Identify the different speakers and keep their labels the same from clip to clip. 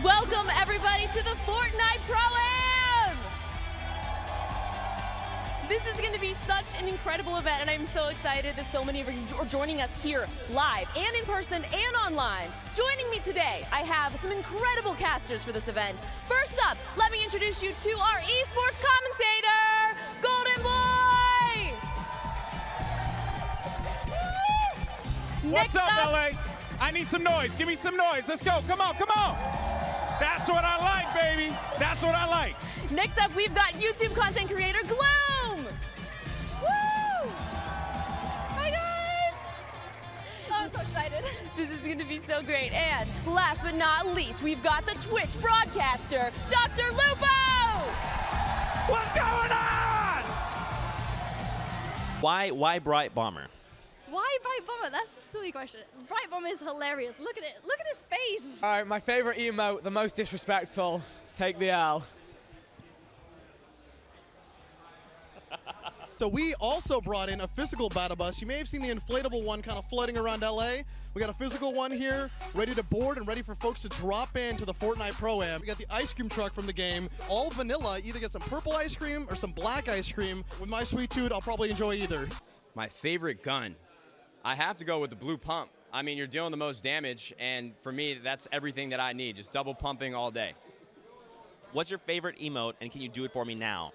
Speaker 1: Welcome everybody to the Fortnite Pro-Am! This is going to be such an incredible event, and I'm so excited that so many of you are joining us here live and in person and online. Joining me today, I have some incredible casters for this event. First up, let me introduce you to our esports commentator, Golden Boy!
Speaker 2: What's up, LA? I need some noise. Give me some noise. Let's go. Come on, come on. That's what I like, baby. That's what I like.
Speaker 1: Next up, we've got YouTube content creator Gloom. Woo! Hi guys! Oh, I'm so excited. This is going to be so great. And last but not least, we've got the Twitch broadcaster, Dr. Lupo.
Speaker 2: What's going on?
Speaker 3: Why Bright Bomber?
Speaker 4: Why Bright Bomber? That's a silly question. Bright Bomber is hilarious. Look at it. Look at his face.
Speaker 5: All right, my favorite emote, the most disrespectful. Take the L.
Speaker 6: So we also brought in a physical battle bus. You may have seen the inflatable one kind of floating around LA. We got a physical one here, ready to board and ready for folks to drop into the Fortnite Pro-Am. We got the ice cream truck from the game, all vanilla. Either get some purple ice cream or some black ice cream. With my sweet tooth, I'll probably enjoy either.
Speaker 7: My favorite gun. I have to go with the blue pump. I mean, you're dealing the most damage, and for me, that's everything that I need. Just double pumping all day.
Speaker 3: What's your favorite emote, and can you do it for me now?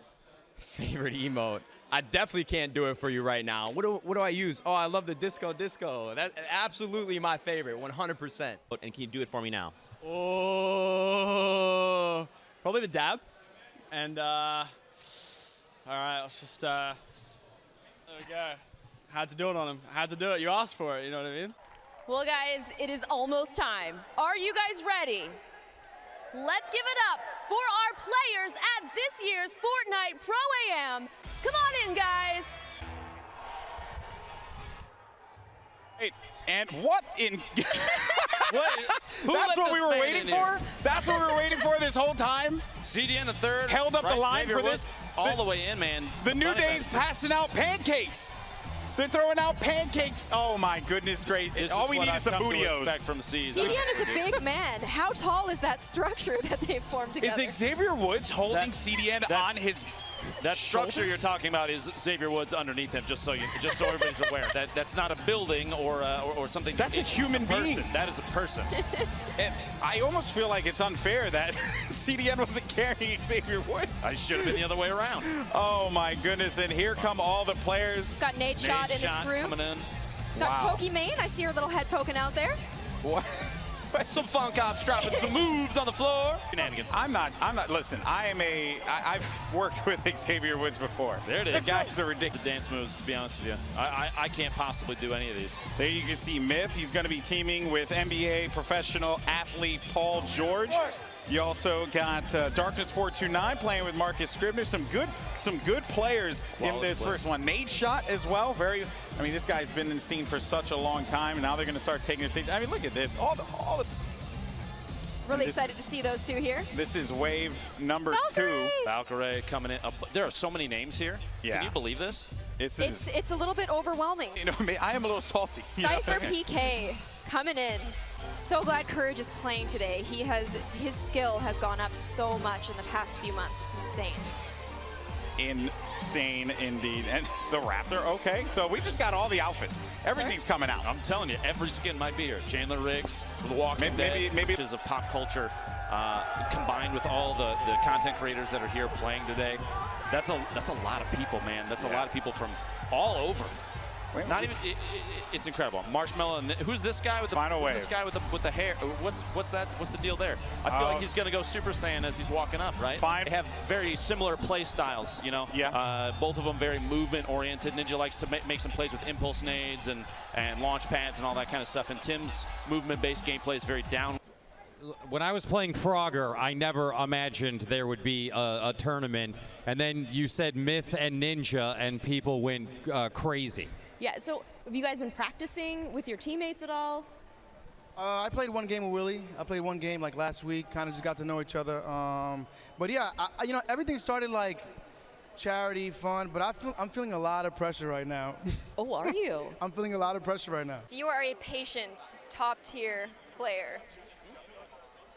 Speaker 7: Favorite emote? I definitely can't do it for you right now. What do I use? Oh, I love the disco disco. That's absolutely my favorite, 100%.
Speaker 3: And can you do it for me now?
Speaker 8: Oh, probably the dab. And all right, let's just there we go. Had to do it on him. Had to do it. You asked for it. You know what I mean?
Speaker 1: Well, guys, it is almost time. Are you guys ready? Let's give it up for our players at this year's Fortnite Pro-Am. Come on in, guys.
Speaker 2: Hey, and what in...
Speaker 9: What?
Speaker 2: That's what we were waiting for? That's what we were waiting for this whole time?
Speaker 9: CDN the third.
Speaker 2: Held up the line for this?
Speaker 9: All the way in, man.
Speaker 2: The New Day's passing out pancakes. They're throwing out pancakes. Oh my goodness, great. All we need is some bootios.
Speaker 9: Expect from CDN
Speaker 4: is a big man. How tall is that structure that they formed together?
Speaker 2: Is Xavier Woods holding CDN on his
Speaker 9: That structure
Speaker 2: shoulders?
Speaker 9: you're talking about is Xavier Woods underneath him, just so everybody's aware. That's not a building or something.
Speaker 2: That's a human being.
Speaker 9: That is a person.
Speaker 2: And I almost feel like it's unfair that CDN wasn't carrying Xavier Woods.
Speaker 9: I should have been the other way around.
Speaker 2: Oh my goodness, and here come all the players.
Speaker 4: Got Nate Shot in his crew.
Speaker 9: Coming in.
Speaker 4: Got Pokimane. I see her little head poking out there.
Speaker 2: What?
Speaker 9: Some funk ops dropping some moves on the floor. Shenanigans.
Speaker 2: I'm not, listen, I've worked with Xavier Woods before.
Speaker 9: There it is.
Speaker 2: The guys are ridiculous.
Speaker 9: The dance moves, to be honest with you. I can't possibly do any of these.
Speaker 2: There you can see Myth. He's going to be teaming with NBA professional athlete Paul George. You also got Darkness 429 playing with Marcus Scribner. Some good players in this first one. Nate Shot as well. I mean, this guy's been in the scene for such a long time, and now they're going to start taking the stage. I mean, look at this.
Speaker 4: Really excited to see those two here.
Speaker 2: This is wave number
Speaker 4: Valkyrie.
Speaker 2: 2.
Speaker 9: Valkyrie coming in. There are so many names here.
Speaker 2: Yeah.
Speaker 9: Can you believe this?
Speaker 4: It's a little bit overwhelming.
Speaker 2: You know, I am a little salty.
Speaker 4: Cypher PK coming in. So glad Courage is playing today. His skill has gone up so much in the past few months. It's insane.
Speaker 2: It's insane indeed. And the Raptor, okay. So we just got all the outfits. Everything's coming out.
Speaker 9: I'm telling you, every skin might be here. Chandler Riggs, The Walking Dead,
Speaker 2: maybe
Speaker 9: is of pop culture combined with all the content creators that are here playing today. That's a lot of people, man. That's a lot of people from all over. Not even. It's incredible. Marshmallow. And who's this guy with the
Speaker 2: Final Wave?
Speaker 9: This guy with the hair. What's that? What's the deal there? I feel like he's gonna go Super Saiyan as he's walking up, right? They have very similar play styles, you know.
Speaker 2: Yeah.
Speaker 9: Both of them very movement oriented. Ninja likes to make some plays with impulse nades and launch pads and all that kind of stuff. And Tim's movement based gameplay is very down.
Speaker 10: When I was playing Frogger, I never imagined there would be a tournament. And then you said Myth and Ninja, and people went crazy.
Speaker 1: Yeah, so have you guys been practicing with your teammates at all?
Speaker 11: I played one game with Willie. I played one game like last week, kind of just got to know each other. But yeah, you know, everything started like charity, fun, but I'm feeling a lot of pressure right now.
Speaker 1: Oh, are you?
Speaker 11: I'm feeling a lot of pressure right now.
Speaker 4: You are a patient, top-tier player.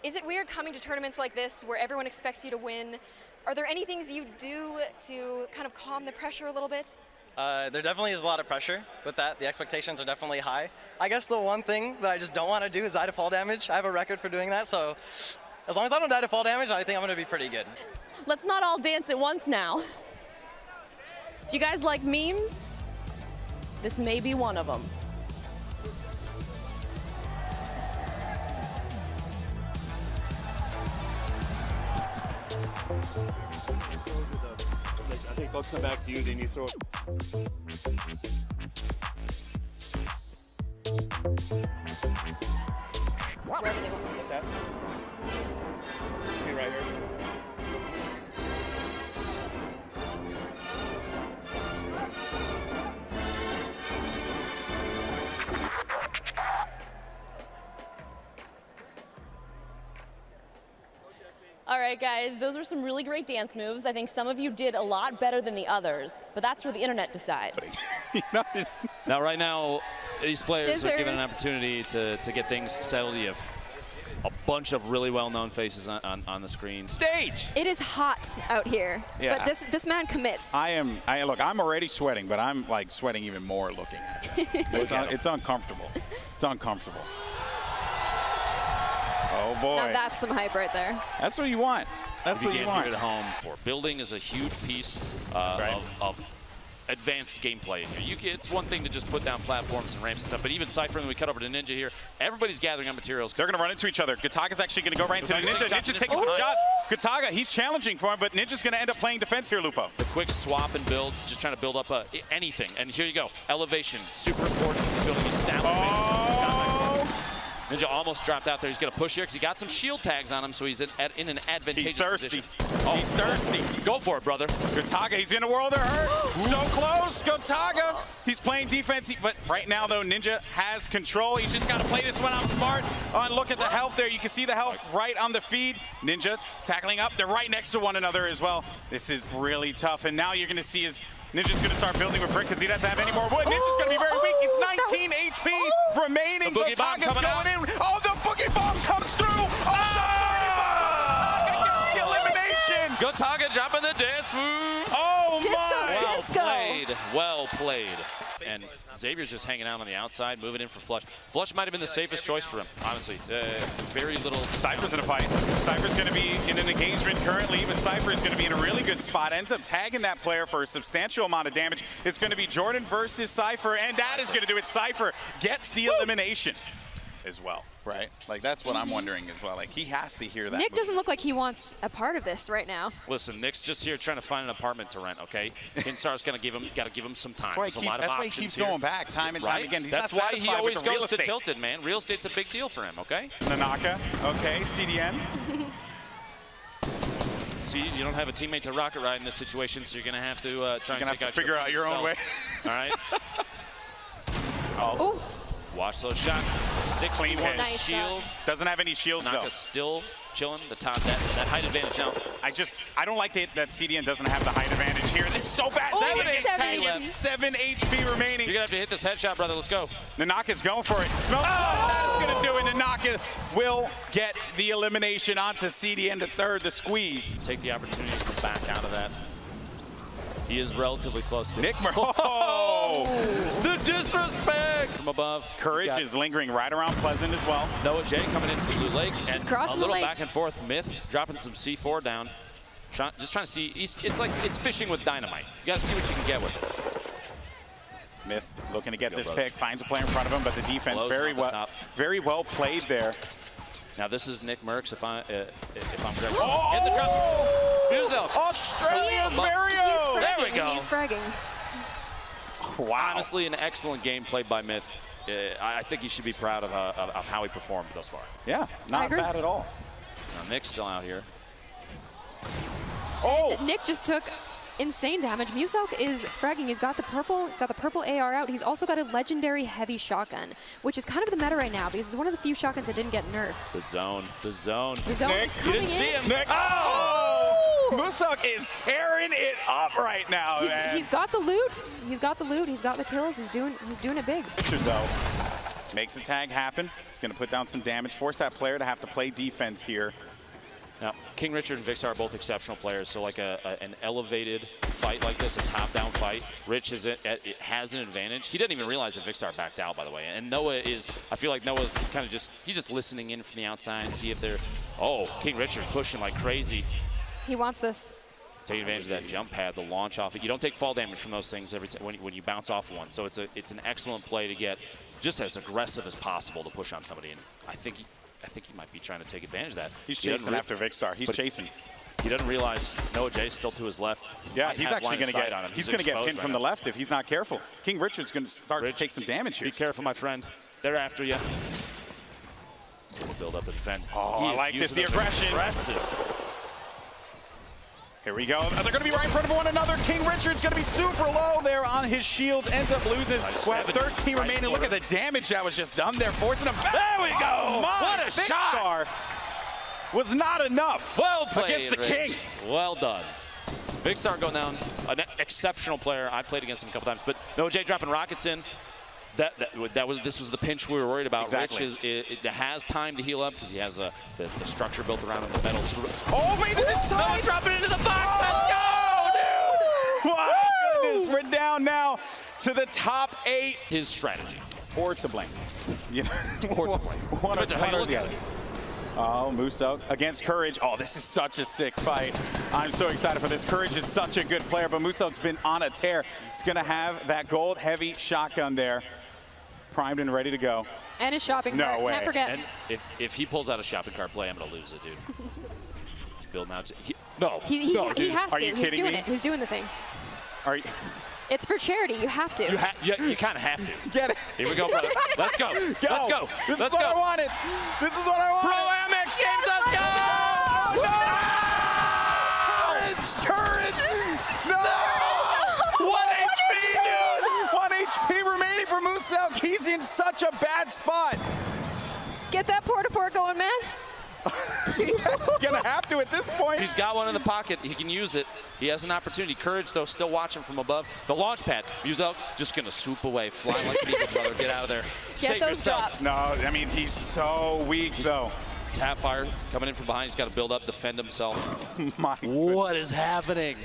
Speaker 4: Is it weird coming to tournaments like this where everyone expects you to win? Are there any things you do to kind of calm the pressure a little bit?
Speaker 12: There definitely is a lot of pressure with that. The expectations are definitely high. I guess the one thing that I just don't want to do is die to fall damage. I have a record for doing that, so as long as I don't die to fall damage, I think I'm going to be pretty good.
Speaker 1: Let's not all dance at once now. Do you guys like memes? This may be one of them.
Speaker 13: I think they'll come back to you, then you throw it.
Speaker 4: Wherever they want.
Speaker 13: What's that? Just be right here.
Speaker 1: All right, guys, those were some really great dance moves. I think some of you did a lot better than the others, but that's where the internet decide.
Speaker 9: Now, right now, these players
Speaker 1: Scissors.
Speaker 9: are given an opportunity to get things settled. You have a bunch of really well-known faces on the screen. Stage!
Speaker 4: It is hot out here,
Speaker 2: Yeah.
Speaker 4: but this man commits.
Speaker 2: Look, I'm already sweating, but I'm like sweating even more looking at it. It's uncomfortable. It's uncomfortable. Oh boy.
Speaker 4: Now that's some hype right there.
Speaker 2: That's what you want. That's what you want.
Speaker 9: Here at home. Building is a huge piece of advanced gameplay. It's one thing to just put down platforms and ramps and stuff, but even Cypher, and we cut over to Ninja here, everybody's gathering on materials.
Speaker 2: They're going to run into each other. Gataga's actually going to go right into Ninja. Ninja's taking some shots. Gataga, he's challenging for him, but Ninja's going to end up playing defense here, Lupo.
Speaker 9: The quick swap and build, just trying to build up anything. And here you go. Elevation, super important. Building establishment. Ninja almost dropped out there. He's going to push here because he got some shield tags on him, so he's in an advantageous position.
Speaker 2: Oh, he's thirsty.
Speaker 9: Go for it, brother.
Speaker 2: Gataga, he's in a world of hurt. So close. Gataga. He's playing defense, but right now, though, Ninja has control. He's just got to play this one out smart. Oh, and look at the health there. You can see the health right on the feed. Ninja tackling up. They're right next to one another as well. This is really tough, and now you're going to see his Ninja's going to start building with Brick because he doesn't have any more wood. Ninja's going to be very weak. He's 19 HP remaining. Gataga's going in. Oh, the boogie bomb comes through. The elimination.
Speaker 9: Gataga dropping the dance moves.
Speaker 2: Oh,
Speaker 4: Disco.
Speaker 9: Well played. And Xavier's just hanging out on the outside, moving in for Flush. Flush might have been the safest choice for him, honestly. Very little.
Speaker 2: Cypher's in a fight. Cypher's going to be in an engagement currently, but Cypher is going to be in a really good spot. Ends up tagging that player for a substantial amount of damage. It's going to be Jordan versus Cypher, and that is going to do it. Cypher gets the elimination as well, right? Like, that's what I'm wondering as well. Like, he has to hear that.
Speaker 4: Nick doesn't look like he wants a part of this right now.
Speaker 9: Listen, Nick's just here trying to find an apartment to rent, okay? Kinstar's got to give him some time.
Speaker 2: That's why he keeps going back time and time again. He's
Speaker 9: That's
Speaker 2: not
Speaker 9: why he always
Speaker 2: with the real
Speaker 9: goes to
Speaker 2: estate.
Speaker 9: Tilted, man. Real estate's a big deal for him, okay?
Speaker 2: Nanaka, okay, CDN.
Speaker 9: See, you don't have a teammate to rocket ride in this situation, so you're going to have to try and
Speaker 2: figure out your own way.
Speaker 9: All right?
Speaker 4: Oh.
Speaker 9: Watch those shots. 61
Speaker 2: Nice
Speaker 9: shield.
Speaker 2: Doesn't have any shields, though.
Speaker 9: Naka's still chilling the top, that height advantage now.
Speaker 2: I don't like that CDN doesn't have the height advantage here. This is so bad. 7 HP remaining.
Speaker 9: You're going to have to hit this headshot, brother. Let's go.
Speaker 2: Nanaka's going for it. That is going to do it. Nanaka will get the elimination onto CDN to third, the squeeze.
Speaker 9: Take the opportunity to back out of that. He is relatively close to
Speaker 2: Nick Oh!
Speaker 9: The disrespect from above.
Speaker 2: Courage is lingering right around Pleasant as well.
Speaker 9: Noah J coming in for Blue Lake. And a little
Speaker 4: lake.
Speaker 9: back and forth. Myth dropping some C4 down. Just trying to see. It's fishing with dynamite. You got to see what you can get with it.
Speaker 2: Myth looking to get this pick. Finds a player in front of him, but the defense very well played there.
Speaker 9: Now this is Nick Merckx, if I'm correct.
Speaker 2: Oh!
Speaker 9: In the trap.
Speaker 2: Australia's Mario!
Speaker 9: There we go.
Speaker 4: He's fragging.
Speaker 2: Wow.
Speaker 9: Honestly, an excellent game played by Myth. I think he should be proud of how he performed thus far.
Speaker 2: Yeah, not bad at all.
Speaker 9: Now Nick's still out here.
Speaker 2: Oh!
Speaker 4: Nick just took insane damage. Muselk is fragging. He's got the purple AR out. He's also got a legendary heavy shotgun, which is kind of the meta right now because it's one of the few shotguns that didn't get nerfed.
Speaker 9: The zone. The zone.
Speaker 4: The zone is coming in.
Speaker 9: You didn't see him.
Speaker 2: Nick. Oh! Muselk is tearing it up right now, man.
Speaker 4: He's got the loot. He's got the loot. He's got the kills. He's doing it big.
Speaker 2: Though. Makes a tag happen. He's going to put down some damage, force that player to have to play defense here.
Speaker 9: Now, King Richard and Vixar are both exceptional players, so like an elevated fight like this, a top-down fight, Rich has an advantage. He didn't even realize that Vixar backed out, by the way. And Noah is, I feel like Noah's kind of he's just listening in from the outside and see if they're, oh, King Richard pushing like crazy.
Speaker 4: He wants this.
Speaker 9: Taking advantage of that jump pad, the launch off it. You don't take fall damage from those things every when you bounce off one. So it's an excellent play to get just as aggressive as possible to push on somebody. And I think he might be trying to take advantage of that.
Speaker 2: He's chasing after Vixar. He's chasing.
Speaker 9: He doesn't realize Noah Jay's still to his left.
Speaker 2: Yeah, he's actually going to get on him. He's going to get pinned from the left if he's not careful. King Richard's going to start to take some damage here.
Speaker 9: Be careful, my friend. They're after you. We'll build up the defend.
Speaker 2: Oh, I like this, the aggression.
Speaker 9: Aggressive.
Speaker 2: Here we go. They're going to be right in front of one another. King Richard's going to be super low there on his shields. Ends up losing. We have 13 remaining. Look at the damage that was just done there. Forcing him back.
Speaker 9: There we go. What a shot.
Speaker 2: Was not enough.
Speaker 9: Well played,
Speaker 2: against the
Speaker 9: Rich.
Speaker 2: King.
Speaker 9: Well done. Vixar going down. An exceptional player. I played against him a couple times. But Noah Jay dropping rockets in. This was the pinch we were worried about.
Speaker 2: Exactly.
Speaker 9: Rich has time to heal up because he has the structure built around him, the metal.
Speaker 2: Oh, wait, to the side.
Speaker 9: No, drop it into the box. Let's go, dude.
Speaker 2: My goodness, we're down now to the top 8.
Speaker 9: His strategy.
Speaker 2: Or to blame. You know,
Speaker 9: or to blame.
Speaker 2: One or the other. Oh, Muso against Courage. Oh, this is such a sick fight. I'm so excited for this. Courage is such a good player, but Muso's been on a tear. He's going to have that gold heavy shotgun there. Primed and ready to go.
Speaker 4: And his shopping cart.
Speaker 2: No way.
Speaker 4: Can't forget.
Speaker 9: And if he pulls out a shopping cart play, I'm going to lose it, dude. He's building out. No.
Speaker 4: He has to.
Speaker 2: Are you
Speaker 4: He's
Speaker 2: kidding
Speaker 4: doing
Speaker 2: me?
Speaker 4: it. He's doing the thing.
Speaker 2: Are you?
Speaker 4: It's for charity. You have to.
Speaker 9: You kind of have to.
Speaker 2: Get it.
Speaker 9: Here we go, brother. Let's go. Let's go.
Speaker 2: This
Speaker 9: Let's
Speaker 2: is what
Speaker 9: go.
Speaker 2: I wanted. This is what I wanted.
Speaker 9: Pro Amex Games, let's go!
Speaker 2: No! Courage! No! 1 HP, dude! 1 HP remaining for Muso. He's in such a bad spot.
Speaker 4: Get that Portafort going, man.
Speaker 2: He's gonna have to at this point.
Speaker 9: He's got one in the pocket. He can use it. He has an opportunity. Courage, though, still watching from above. The launch pad. Muso just going to swoop away. Flying like an eagle, brother. Get out of there.
Speaker 4: Get those drops.
Speaker 2: No, I mean, he's so weak, though.
Speaker 9: Tap fire coming in from behind. He's got to build up, defend himself.
Speaker 2: My
Speaker 9: what is happening?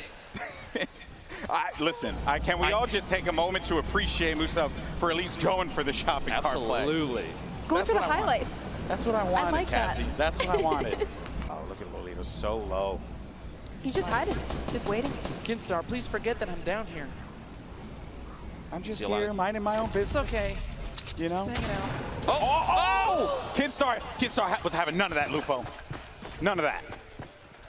Speaker 2: Listen, can we all just take a moment to appreciate Muso for at least going for the shopping cart play?
Speaker 9: Absolutely.
Speaker 4: He's going for the highlights.
Speaker 2: That's what I wanted,
Speaker 4: like
Speaker 2: Cassie.
Speaker 4: that.
Speaker 2: That's what I wanted. Oh, look at Lolita, so low.
Speaker 4: He's just hiding. He's just waiting.
Speaker 9: Kinstar, please forget that I'm down here.
Speaker 2: I'm just here minding my own business.
Speaker 9: It's okay.
Speaker 2: You know?
Speaker 9: Just hanging out.
Speaker 2: Oh! Kinstar was having none of that, Lupo. None of that.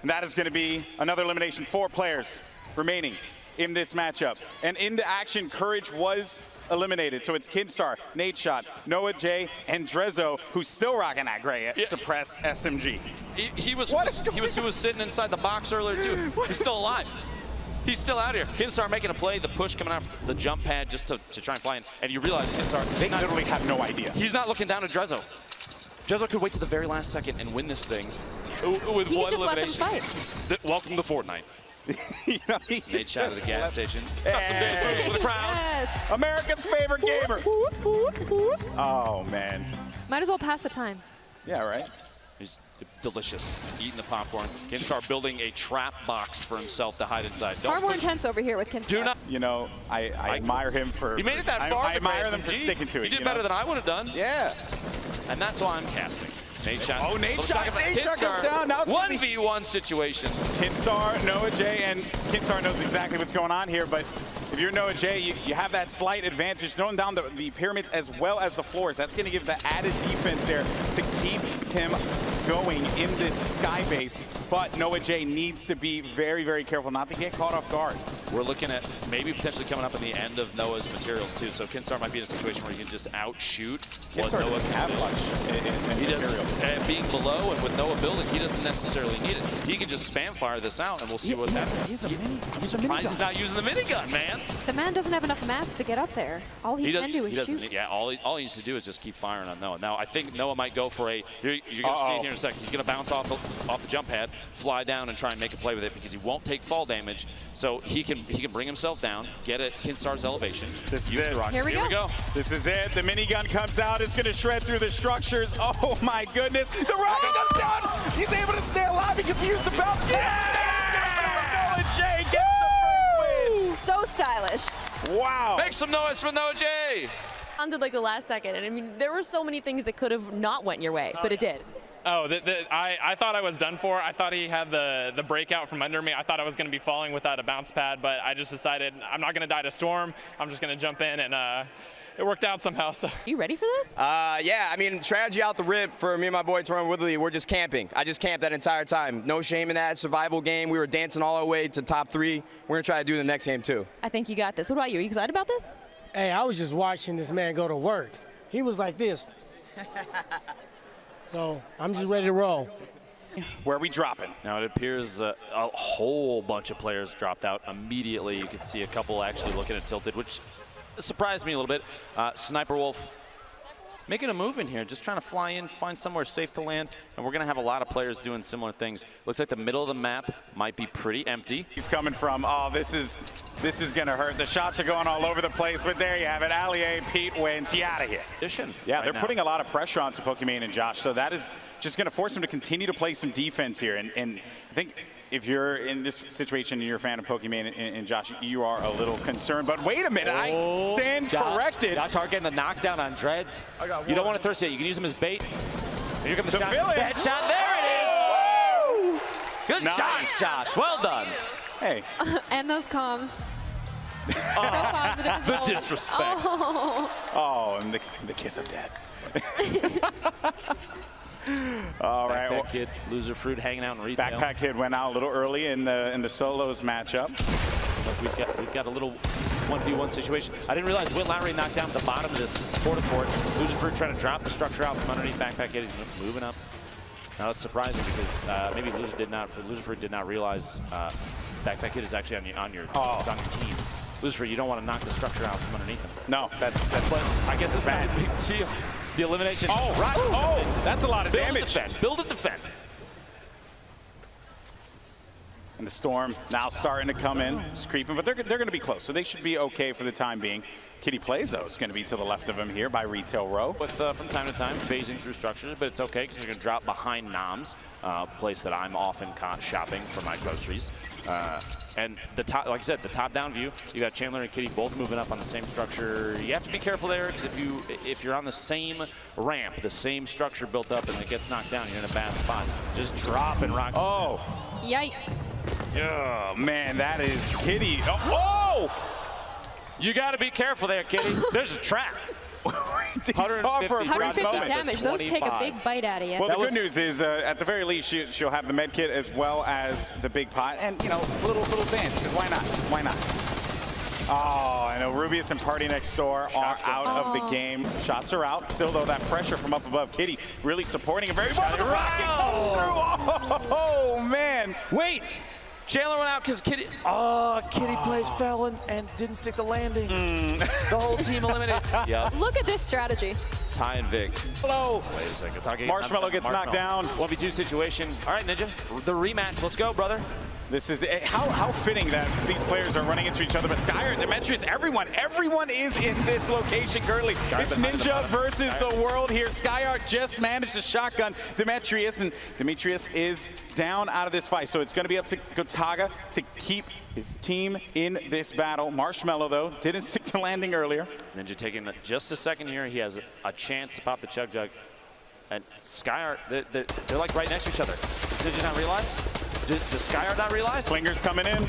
Speaker 2: And that is going to be another elimination. 4 players remaining in this matchup. And into action, Courage was eliminated. So it's Kinstar, Nate Shot, Noah J, and Drezzo, who's still rocking that gray Suppress SMG.
Speaker 9: He was sitting inside the box earlier, too. He's still alive. He's still out here. Kinstar making a play, the push coming out the jump pad just to try and fly in. And you realize Kinstar,
Speaker 2: they literally have no idea.
Speaker 9: He's not looking down at Drezzo. Drezzo could wait to the very last second and win this thing with one
Speaker 4: just
Speaker 9: elimination.
Speaker 4: Let them fight.
Speaker 9: Welcome to Fortnite.
Speaker 2: You know,
Speaker 9: Nate Shot at the gas station. Got some big moves for the crowd.
Speaker 4: Yes.
Speaker 2: America's favorite gamer. Oh, man.
Speaker 4: Might as well pass the time.
Speaker 2: Yeah, right?
Speaker 9: He's delicious. Eating the popcorn. Kinstar building a trap box for himself to hide inside.
Speaker 4: Far more intense over here with Kinstar.
Speaker 9: Do not.
Speaker 2: You know, I admire him for.
Speaker 9: He made it that far.
Speaker 2: I admire them for sticking to it.
Speaker 9: He did better than I would have done.
Speaker 2: Yeah.
Speaker 9: And that's why I'm casting. Nate Shot.
Speaker 2: Oh, Nate Shot. Nate Shot goes down. Now it's
Speaker 9: 1v1 situation.
Speaker 2: Kinstar, Noah J, and Kinstar knows exactly what's going on here, but if you're Noah J, you have that slight advantage throwing down the pyramids as well as the floors. That's going to give the added defense there to keep him going in this sky base. But Noah J needs to be very, very careful not to get caught off guard.
Speaker 9: We're looking at maybe potentially coming up in the end of Noah's materials too. So Kinstar might be in a situation where he can just outshoot what
Speaker 2: Kinstar
Speaker 9: Noah
Speaker 2: doesn't have much in
Speaker 9: he doesn't.
Speaker 2: materials.
Speaker 9: And being below and with Noah building, he doesn't necessarily need it. He can just spam fire this out and we'll see what's happening. I'm surprised he's not using the minigun, man.
Speaker 4: The man doesn't have enough mats to get up there. All he can do is shoot.
Speaker 9: Yeah, all he needs to do is just keep firing on Noah. Now, I think Noah might go for a, you're going to see it here in a sec. He's going to bounce off the jump pad, fly down, and try and make a play with it because he won't take fall damage. So he can bring himself down, get at Kinstar's elevation.
Speaker 2: This is it.
Speaker 4: Here we go.
Speaker 2: This is it. The minigun comes out. It's going to shred through the structures. Oh my goodness. The rocket goes down. He's able to stay alive because he used the bounce. Jay gets the first win.
Speaker 4: So stylish.
Speaker 2: Wow.
Speaker 9: Make some noise for No Jay.
Speaker 1: Until like the last second, and I mean, there were so many things that could have not went your way, but it did.
Speaker 14: Oh, I thought I was done for. I thought he had the breakout from under me. I thought I was going to be falling without a bounce pad, but I just decided I'm not going to die to Storm. I'm just going to jump in, and it worked out somehow. So.
Speaker 1: You ready for this?
Speaker 7: Yeah, I mean, strategy out the rip for me and my boy Torin Woodley. We're just camping. I just camped that entire time. No shame in that. Survival game. We were dancing all our way to top 3. We're going to try to do the next game, too.
Speaker 1: I think you got this. What about you? Are you excited about this?
Speaker 15: Hey, I was just watching this man go to work. He was like this. So I'm just ready to roll.
Speaker 2: Where are we dropping?
Speaker 9: Now it appears a whole bunch of players dropped out immediately. You could see a couple actually looking at Tilted, which surprised me a little bit. Sniper Wolf making a move in here, just trying to fly in, find somewhere safe to land, and we're going to have a lot of players doing similar things. Looks like the middle of the map might be pretty empty.
Speaker 2: He's coming from, oh, this is going to hurt. The shots are going all over the place, but there you have it. Allier, Pete wins. He out of here. Yeah, they're putting a lot of pressure onto Pokimane and Josh, so that is just going to force him to continue to play some defense here. And I think if you're in this situation and you're a fan of Pokimane and Josh, you are a little concerned. But wait a minute, I stand corrected.
Speaker 9: Josh Hart getting the knockdown on Dreads. You don't want to thirst it. You can use him as bait. Here comes the shot. Bad shot. There it is. Good shot, Josh. Well done.
Speaker 2: Hey.
Speaker 4: And those comms. So positive.
Speaker 9: The disrespect.
Speaker 2: Oh, and the kiss of death. All right.
Speaker 9: Backpack Kid, loser fruit hanging out in retail.
Speaker 2: Backpack Kid went out a little early in the solos matchup.
Speaker 9: So we've got a little 1v1 situation. I didn't realize Will Lowry knocked down at the bottom of this Porta Fort. Loser fruit trying to drop the structure out from underneath Backpack Kid. He's moving up. Now that's surprising because maybe Loser fruit did not realize Backpack Kid is actually on your team. Loser fruit, you don't want to knock the structure out from underneath him.
Speaker 2: No, that's
Speaker 9: but I guess it's not a big deal. The elimination.
Speaker 2: Oh, right. Oh, that's a lot of damage.
Speaker 9: Build and defend.
Speaker 2: And the Storm now starting to come in, just creeping, but they're going to be close, so they should be okay for the time being. Kitty Plays, though, is going to be to the left of him here by Retail Row.
Speaker 9: With, from time to time, phasing through structures, but it's okay because they're going to drop behind Noms, a place that I'm often caught shopping for my groceries. And the top, like I said, the top-down view, you got Chandler and Kitty both moving up on the same structure. You have to be careful there because if you're on the same ramp, the same structure built up, and it gets knocked down, you're in a bad spot. Just drop and rock.
Speaker 2: Oh.
Speaker 4: Yikes.
Speaker 2: Oh, man, that is Kitty. Oh!
Speaker 9: You got to be careful there, Kitty. There's a trap.
Speaker 4: 150 damage. Those take a big bite out of you.
Speaker 2: Well, the good news is, at the very least, she'll have the med kit as well as the big pot, and you know, little dance. Because why not? Why not? Oh, I know Rubius and Party Next Door are out of the game. Shots are out. Still, though, that pressure from up above. Kitty really supporting him very well. The rocket goes through. Oh, man.
Speaker 9: Wait. Chandler went out because Kitty Plays fell and didn't stick the landing. The whole team eliminated. Yeah.
Speaker 4: Look at this strategy.
Speaker 9: Ty and Vic.
Speaker 2: Hello.
Speaker 9: Wait a second.
Speaker 2: Marshmallow gets knocked down.
Speaker 9: 1v2 situation. All right, Ninja. The rematch. Let's go, brother.
Speaker 2: This is how fitting that these players are running into each other. But Skyer, Demetrius, everyone is in this location currently. It's Ninja versus the world here. Skyart just managed to shotgun Demetrius, and Demetrius is down out of this fight. So it's going to be up to Gotaga to keep his team in this battle. Marshmallow, though, didn't stick the landing earlier.
Speaker 9: Ninja taking just a second here. He has a chance to pop the Chug Jug. And Skyart, they're like right next to each other. Did you not realize? Does Skyart not realize?
Speaker 2: Swingers coming in.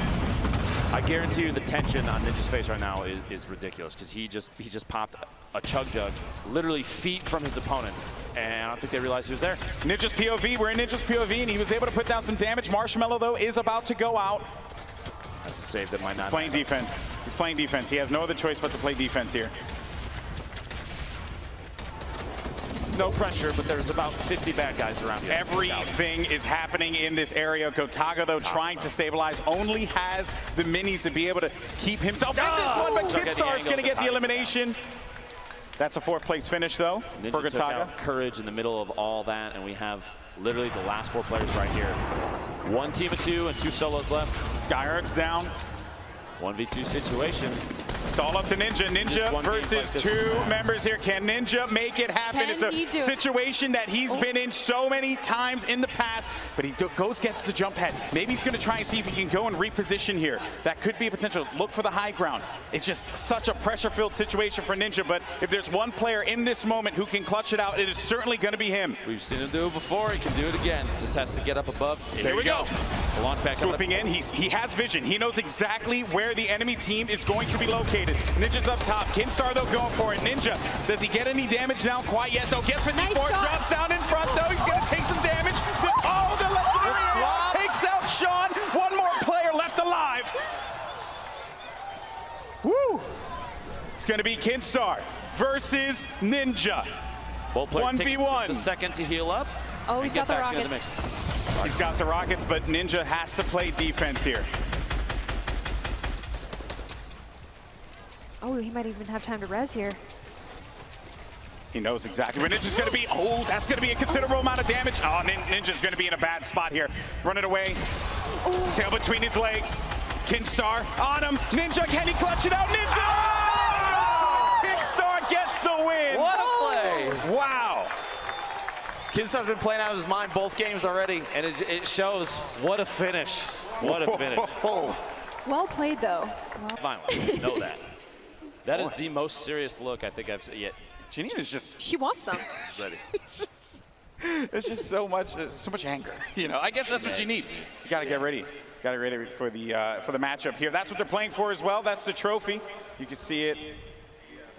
Speaker 9: I guarantee you the tension on Ninja's face right now is ridiculous because he just popped a Chug Jug literally feet from his opponents, and I don't think they realized he was there.
Speaker 2: Ninja's POV, we're in Ninja's POV, and he was able to put down some damage. Marshmallow, though, is about to go out.
Speaker 9: That's a save that might not.
Speaker 2: He's playing defense. He's playing defense. He has no other choice but to play defense here.
Speaker 9: No pressure, but there's about 50 bad guys around here.
Speaker 2: Everything is happening in this area. Gotaga, though, trying to stabilize, only has the minis to be able to keep himself in this one, but Kidstar is going to get the elimination. That's a 4th place finish, though,
Speaker 9: Ninja
Speaker 2: for
Speaker 9: took
Speaker 2: Gotaga.
Speaker 9: out Courage in the middle of all that, and we have literally the last 4 players right here. 1 team of 2 and 2 solos left.
Speaker 2: Skyheart's down.
Speaker 9: 1v2 situation.
Speaker 2: It's all up to Ninja. Ninja versus 2 members here. Can Ninja make it happen?
Speaker 4: Can
Speaker 2: It's a
Speaker 4: he do it?
Speaker 2: situation that he's been in so many times in the past, but he gets the jump head. Maybe he's going to try and see if he can go and reposition here. That could be a potential. Look for the high ground. It's just such a pressure-filled situation for Ninja, but if there's one player in this moment who can clutch it out, it is certainly going to be him.
Speaker 9: We've seen him do it before. He can do it again. Just has to get up above.
Speaker 2: There we go.
Speaker 9: The launch pad
Speaker 2: Swooping in. He has vision. He knows exactly where the enemy team is going to be located. Ninja's up top. Kinstar, though, going for it. Ninja, does he get any damage now? Quite yet, though. Gets 54, drops down in front, though. He's going to take some damage. Oh, the legendary takes out Sean. One more player left alive. Woo! It's going to be Kinstar versus Ninja. 1v1.
Speaker 9: The second to heal up.
Speaker 4: Oh, he's got the rockets.
Speaker 2: He's got the rockets, but Ninja has to play defense here.
Speaker 4: Oh, he might even have time to res here.
Speaker 2: He knows exactly where Ninja's going to be. Oh, that's going to be a considerable amount of damage. Oh, Ninja's going to be in a bad spot here. Running away. Ooh. Tail between his legs. Kinstar on him. Ninja, can he clutch it out? Ninja! Oh! Kinstar gets the win.
Speaker 9: What a play.
Speaker 2: Wow.
Speaker 9: Kinstar's been playing out of his mind both games already, and it shows. What a finish. What a finish.
Speaker 4: Well played, though.
Speaker 9: Finally, know that. That is the most serious look I think I've seen yet.
Speaker 2: Janina's just...
Speaker 4: She wants some.
Speaker 9: Ready.
Speaker 2: It's just so much anger. You know, I guess that's what you need. You got to get ready. Got to get ready for the matchup here. That's what they're playing for as well. That's the trophy. You can see it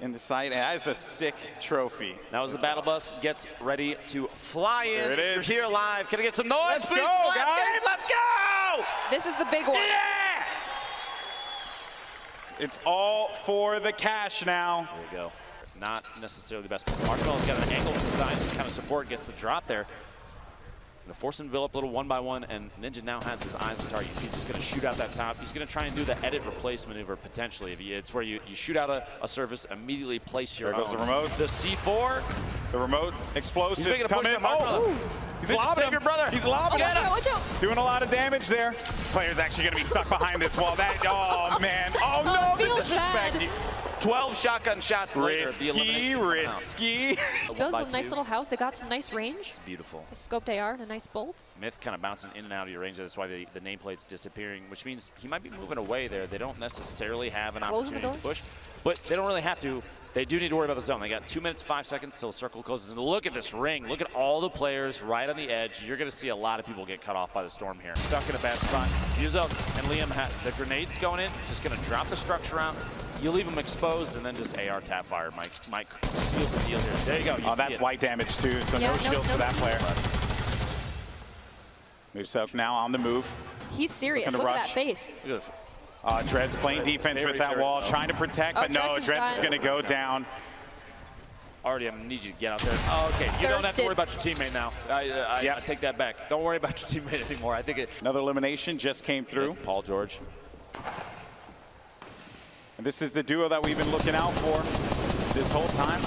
Speaker 2: in the sight. That is a sick trophy.
Speaker 9: Now as the battle bus gets ready to fly in.
Speaker 2: There it is.
Speaker 9: You're here live. Can I get some noise?
Speaker 2: Let's
Speaker 9: please?
Speaker 2: go, guys.
Speaker 9: Game. Let's go!
Speaker 4: This is the big one.
Speaker 9: Yeah!
Speaker 2: It's all for the cash now.
Speaker 9: There we go. Not necessarily the best. Marshmallow's got an angle from the side, some kind of support, gets the drop there. Gonna force him to build up a little 1-by-1, and Ninja now has his eyes on the target. He's just gonna shoot out that top. He's gonna try and do the edit replace maneuver potentially. It's where you shoot out a surface, immediately place your
Speaker 2: There goes the remote.
Speaker 9: The C4.
Speaker 2: The remote explosives
Speaker 9: He's making a push
Speaker 2: coming.
Speaker 9: on Marshmallow.
Speaker 2: He's lobbing him.
Speaker 9: Your brother.
Speaker 2: He's lobbing him.
Speaker 4: Watch out.
Speaker 2: Doing a lot of damage there. Player's actually going to be stuck behind this wall. Oh, man. Oh, no, the disrespect.
Speaker 4: Bad.
Speaker 9: 12 shotgun shots later.
Speaker 2: Risky.
Speaker 4: He's built a nice little house. They got some nice range.
Speaker 9: It's beautiful.
Speaker 4: A scoped AR and a nice bolt.
Speaker 9: Myth kind of bouncing in and out of your range. That's why the nameplate's disappearing, which means he might be moving away there. They don't necessarily have an opportunity to push, but they don't really have to. They do need to worry about the zone. They got 2 minutes, 5 seconds till the circle closes. And look at this ring. Look at all the players right on the edge. You're going to see a lot of people get cut off by the storm here. Stuck in a bad spot. Yuzo and Liam have the grenades going in. Just going to drop the structure out. You leave them exposed and then just AR tap fire. Mike seals the deal here. There you go.
Speaker 2: Oh, that's white damage too, so no shields for that player. Musok now on the move.
Speaker 4: He's serious. Look at that face.
Speaker 2: Dread's playing defense with that wall, trying to protect, but no, Dread's is going to go down.
Speaker 9: Artie, I'm going to need you to get out there. Oh, okay, you don't have to worry about your teammate now. I take that back. Don't worry about your teammate anymore. I think
Speaker 2: another elimination just came through.
Speaker 9: Paul George.
Speaker 2: And this is the duo that we've been looking out for this whole time.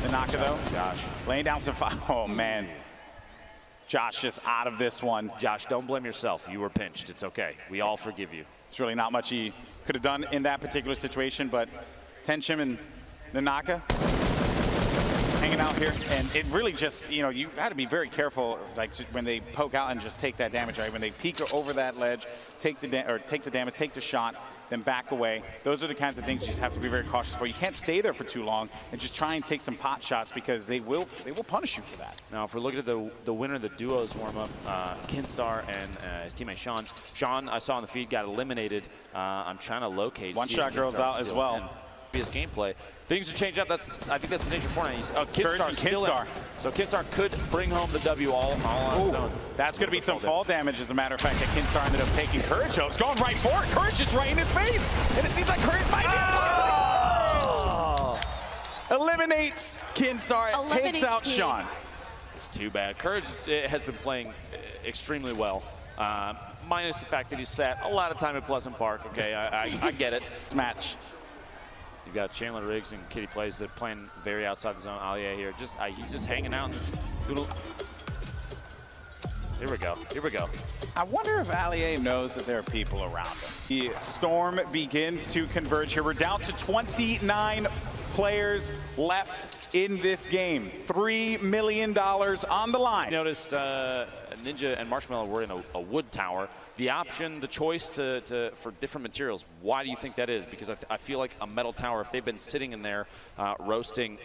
Speaker 2: Nanaka, though.
Speaker 9: Josh.
Speaker 2: Laying down some fire. Oh, man. Josh just out of this one.
Speaker 9: Josh, don't blame yourself. You were pinched. It's okay. We all forgive you.
Speaker 2: There's really not much he could have done in that particular situation, but Tenchim and Nanaka hanging out here, and it really just, you know, you got to be very careful, like when they poke out and just take that damage, right? When they peek over that ledge, take the damage, take the shot, then back away. Those are the kinds of things you just have to be very cautious for. You can't stay there for too long and just try and take some pot shots because they will punish you for that.
Speaker 9: Now, if we're looking at the winner of the duos warm-up, Kinstar and his teammate Sean. Sean, I saw on the feed, got eliminated. I'm trying to locate.
Speaker 2: One-shot girls out as well.
Speaker 9: His gameplay. Things to change up. I think that's the nature of Fortnite. Kinstar still in. So Kinstar could bring home the W all on his own.
Speaker 2: That's going to be some fall damage, as a matter of fact, that Kinstar ended up taking. Courage, though, is going right for it. Courage is right in his face. And it seems like Courage might be eliminates Kinstar, takes out Sean.
Speaker 9: It's too bad. Courage has been playing extremely well. Minus the fact that he sat a lot of time at Pleasant Park. Okay, I get it.
Speaker 2: Match.
Speaker 9: You've got Chandler Riggs and Kitty Plays that are playing very outside the zone. Alia here, he's just hanging out in this little. Here we go. Here we go.
Speaker 2: I wonder if Allier knows that there are people around him. The storm begins to converge here. We're down to 29 players left in this game. $3 million on the line.
Speaker 9: Noticed Ninja and Marshmallow were in a wood tower. The option, the choice for different materials, why do you think that is? Because I feel like a metal tower, if they've been sitting in there roasting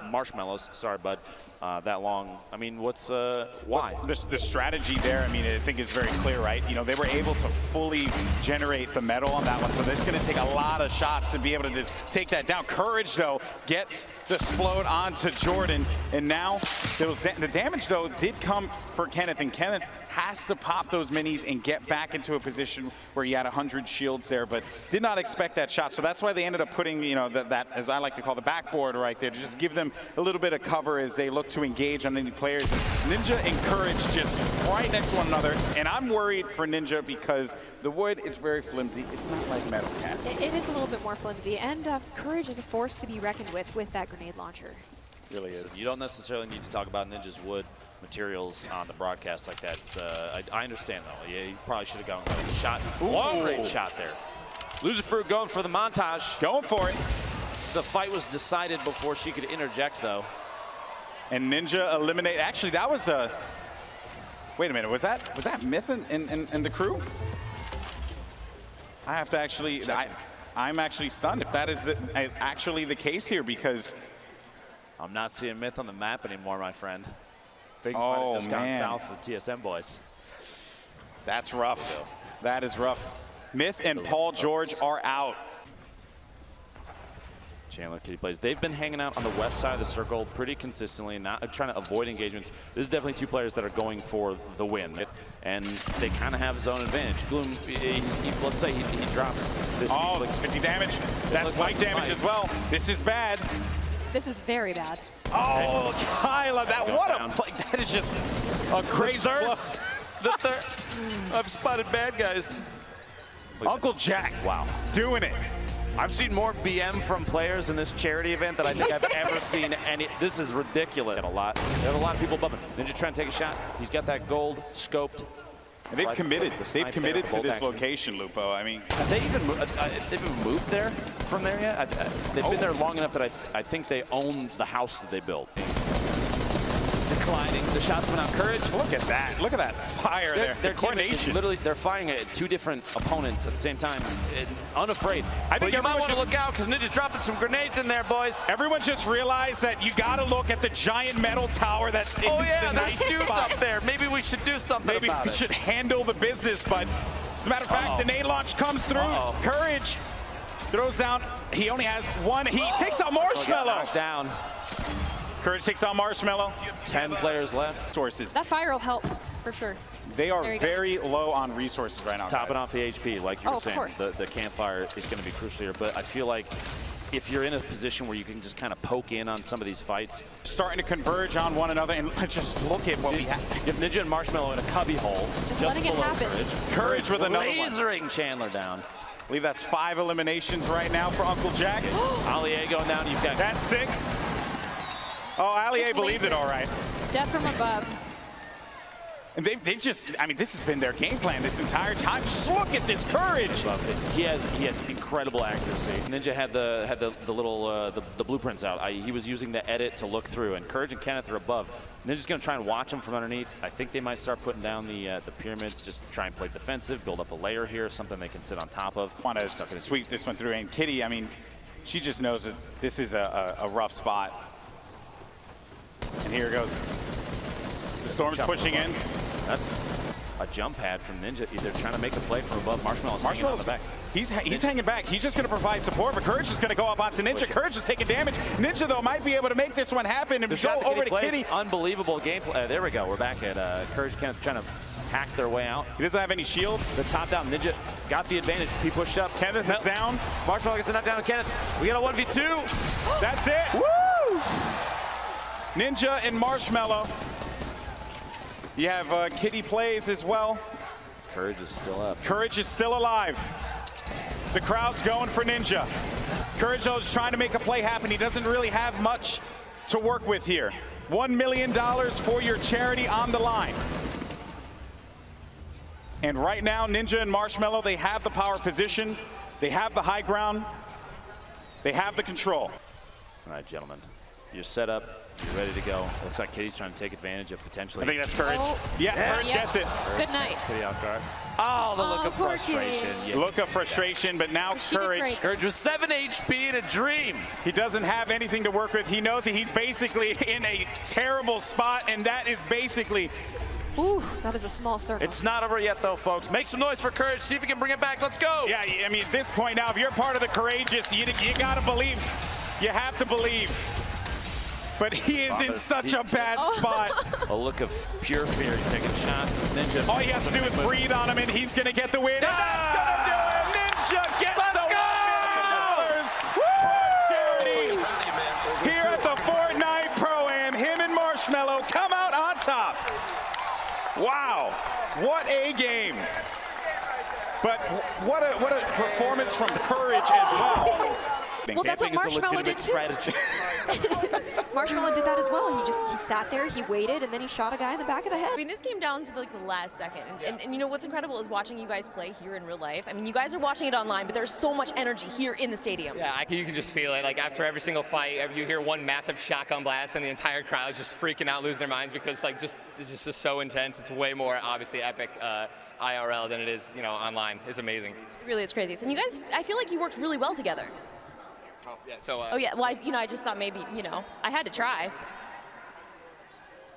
Speaker 9: marshmallows, sorry bud, that long, I mean, why?
Speaker 2: The strategy there, I mean, I think is very clear, right? You know, they were able to fully generate the metal on that one, so it's going to take a lot of shots to be able to take that down. Courage, though, gets the explode onto Jordan, and now the damage, though, did come for Kenneth, and Kenneth has to pop those minis and get back into a position where he had 100 shields there, but did not expect that shot. So that's why they ended up putting, you know, that as I like to call the backboard right there, to just give them a little bit of cover as they look to engage on any players. And Ninja and Courage just right next to one another. And I'm worried for Ninja because the wood, it's very flimsy. It's not like metal cast.
Speaker 4: It is a little bit more flimsy, and Courage is a force to be reckoned with that grenade launcher.
Speaker 2: Really is.
Speaker 9: You don't necessarily need to talk about Ninja's wood materials on the broadcast like that. I understand though. Yeah, you probably should have gone with the shot. Long range shot there. Loserfruit going for the montage.
Speaker 2: Going for it.
Speaker 9: The fight was decided before she could interject though.
Speaker 2: And Ninja eliminate. Actually, that was a. Wait a minute. Was that Myth and the crew? I have to actually. I'm actually stunned if that is actually the case here, because
Speaker 9: I'm not seeing Myth on the map anymore, my friend. Things
Speaker 2: oh,
Speaker 9: might have just gone
Speaker 2: man.
Speaker 9: south with TSM boys.
Speaker 2: That's rough. That is rough. Myth and Paul George are out.
Speaker 9: Chandler Kitty plays. They've been hanging out on the west side of the circle pretty consistently, not trying to avoid engagements. This is definitely two players that are going for the win, and they kind of have zone advantage. Gloom, let's say he drops this.
Speaker 2: Oh, 50 damage. That's light damage as well. This is bad.
Speaker 4: This is very bad.
Speaker 2: Oh, Kyla, what a play. That is just a crazy
Speaker 9: thirst. The third. I've spotted bad guys.
Speaker 2: Uncle Jack.
Speaker 9: Wow.
Speaker 2: Doing it.
Speaker 9: I've seen more BM from players in this charity event than I think I've ever seen any. This is ridiculous. They have a lot of people above him. Ninja trying to take a shot. He's got that gold scoped.
Speaker 2: And they've committed. They've committed to this location, Lupo. I mean,
Speaker 9: have they even moved there from there yet? They've been there long enough that I think they own the house that they built. Declining. The shots coming out. Courage.
Speaker 2: Look at that. Look at that fire there.
Speaker 9: Their
Speaker 2: coordination.
Speaker 9: Literally, they're firing at two different opponents at the same time. Unafraid.
Speaker 2: I think
Speaker 9: you might want to look out because Ninja's dropping some grenades in there, boys.
Speaker 2: Everyone just realized that you got to look at the giant metal tower that's in the nice
Speaker 9: dudes
Speaker 2: spot.
Speaker 9: up there. Maybe we should do something about it.
Speaker 2: Maybe we should handle the business, but as a matter of fact, the nade launch comes through. Courage throws down. He only has one. He takes out Marshmallow.
Speaker 9: Down.
Speaker 2: Courage takes out Marshmallow.
Speaker 9: 10 players left.
Speaker 2: Sources.
Speaker 4: That fire will help, for sure.
Speaker 2: They are very low on resources right now,
Speaker 9: Topping off the HP, like you were saying.
Speaker 4: Of course.
Speaker 9: The campfire is going to be crucial here, but I feel like if you're in a position where you can just kind of poke in on some of these fights.
Speaker 2: Starting to converge on one another, and just look at what we have.
Speaker 9: You have Ninja and Marshmallow in a cubby hole.
Speaker 4: Just letting it happen.
Speaker 2: Courage with another one.
Speaker 9: Lasering Chandler down.
Speaker 2: I believe that's 5 eliminations right now for Uncle Jack.
Speaker 9: Allier going down. You've got
Speaker 2: that's 6. Oh, Allier believes it all right.
Speaker 4: Death from above.
Speaker 2: And they just, I mean, this has been their game plan this entire time. Just look at this Courage.
Speaker 9: He has incredible accuracy. Ninja had the little the blueprints out. He was using the edit to look through, and Courage and Kenneth are above. Ninja's going to try and watch him from underneath. I think they might start putting down the pyramids, just try and play defensive, build up a layer here, something they can sit on top of.
Speaker 2: Want to sweep this one through, and Kitty, I mean, she just knows that this is a rough spot. And here it goes. The storm's pushing in.
Speaker 9: That's a jump pad from Ninja. They're trying to make a play from above. Marshmallow's hanging on the back.
Speaker 2: He's hanging back. He's just going to provide support, but Courage is going to go up onto Ninja. Courage is taking damage. Ninja, though, might be able to make this one happen and go over to Kitty.
Speaker 9: Unbelievable gameplay. There we go. We're back at Courage Kenneth trying to hack their way out.
Speaker 2: He doesn't have any shields.
Speaker 9: The top down. Ninja got the advantage. He pushed up.
Speaker 2: Kenneth is down.
Speaker 9: Marshmallow gets the knockdown on Kenneth. We got a 1v2.
Speaker 2: That's it. Woo! Ninja and Marshmallow. You have Kitty plays as well.
Speaker 9: Courage is still up.
Speaker 2: Courage is still alive. The crowd's going for Ninja. Courage is trying to make a play happen. He doesn't really have much to work with here. $1 million for your charity on the line. And right now, Ninja and Marshmallow, they have the power position. They have the high ground. They have the control.
Speaker 9: All right, gentlemen, you're set up. You're ready to go. Looks like Kitty's trying to take advantage of potentially.
Speaker 2: I think that's Courage.
Speaker 4: Oh.
Speaker 2: Yeah, Courage gets it.
Speaker 4: Good night.
Speaker 9: Kitty off guard. Oh, the look of
Speaker 4: poor
Speaker 9: frustration.
Speaker 4: Kitty.
Speaker 9: Yeah.
Speaker 2: Look of frustration, but now
Speaker 4: She did
Speaker 2: Courage.
Speaker 4: great.
Speaker 9: Courage with 7 HP in a dream.
Speaker 2: He doesn't have anything to work with. He knows that he's basically in a terrible spot, and that is basically.
Speaker 4: Ooh, that is a small circle.
Speaker 9: It's not over yet, though, folks. Make some noise for Courage. See if we can bring it back. Let's go.
Speaker 2: Yeah, I mean, at this point now, if you're part of the courageous, you got to believe. You have to believe. But he is in such a bad spot.
Speaker 9: A look of pure fear. He's taking shots. Ninja.
Speaker 2: All he has to do is breathe on him, and he's going to get the win. And that's going to do it. Ninja gets the $1 million charity here at the Fortnite Pro-Am. Him and Marshmallow come out on top. Wow, what a game. But what a performance from Courage as well.
Speaker 4: Well, that's what Marshmallow did too. Marshmallow did that as well. He sat there, he waited, and then he shot a guy in the back of the head.
Speaker 1: I mean, this came down to like the last second. And you know what's incredible is watching you guys play here in real life. I mean, you guys are watching it online, but there's so much energy here in the stadium.
Speaker 16: Yeah, you can just feel it. Like after every single fight, you hear one massive shotgun blast, and the entire crowd just freaking out, losing their minds because it's just so intense. It's way more obviously epic IRL than it is, online. It's amazing.
Speaker 1: Really, it's crazy. So you guys, I feel like you worked really well together.
Speaker 16: Oh yeah. So.
Speaker 1: Oh yeah. Well, I just thought maybe, I had to try.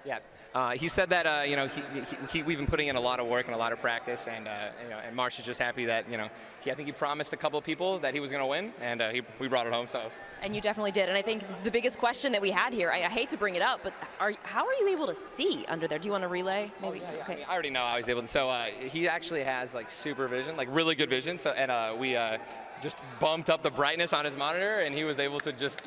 Speaker 16: Yeah. He said that we've been putting in a lot of work and a lot of practice, and and Marsh is just happy that I think he promised a couple of people that he was going to win, and we brought it home. So.
Speaker 1: And you definitely did. And I think the biggest question that we had here, I hate to bring it up, but how are you able to see under there? Do you want to relay? Maybe.
Speaker 16: Oh, yeah.
Speaker 1: Okay.
Speaker 16: I mean, I already know how he's able to. So he actually has like super vision, like really good vision. So we just bumped up the brightness on his monitor, and he was able to just